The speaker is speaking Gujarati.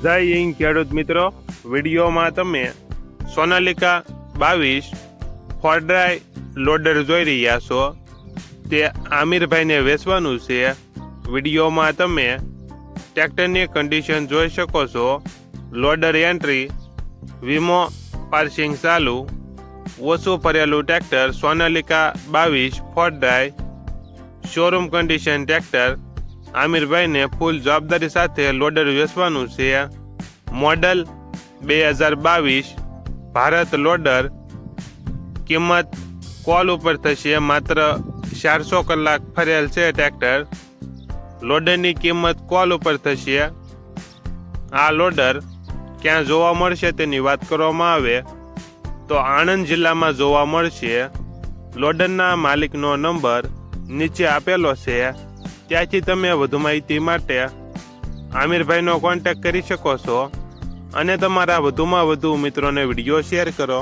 જય હિન્દ ખેડૂત મિત્રો, વિડીયોમાં તમે સોનાલિકા 22 ફોરડ્રાય લોડર જોઈ રહ્યા છો. તે આમિરભાઈને વેચવાનું છે. વિડીયોમાં તમે ટ્રેક્ટરની કન્ડિશન જોઈ શકો છો. લોડર એન્ટ્રી, વીમો, પાર્સિંગ ચાલુ, ઓછું ભરેલું ટ્રેક્ટર સોનાલિકા 22 ફોરડ્રાય, શોરૂમ કન્ડિશન ટ્રેક્ટર. આમિરભાઈને ફૂલ જવાબદારી સાથે લોડર વેચવાનું છે. Model 2022 Bharat loader. કિંમત કોલ ઉપર થશે. માત્ર 400 કલાક ફરેલ છે ટ્રેક્ટર. લોડરની કિંમત કોલ ઉપર થશે. આ લોડર ક્યાં જોવા મળશે તેની વાત કરવામાં આવે તો આણંદ જિલ્લામાં જોવા મળશે. લોડરના માલિકનો નંબર નીચે આપેલો છે. ત્યાંથી તમે વધુ માહિતી માટે આમિરભાઈનો કોન્ટેક્ટ કરી શકો છો અને તમારા વધુમાં વધુ મિત્રોને વિડીયો શેર કરો.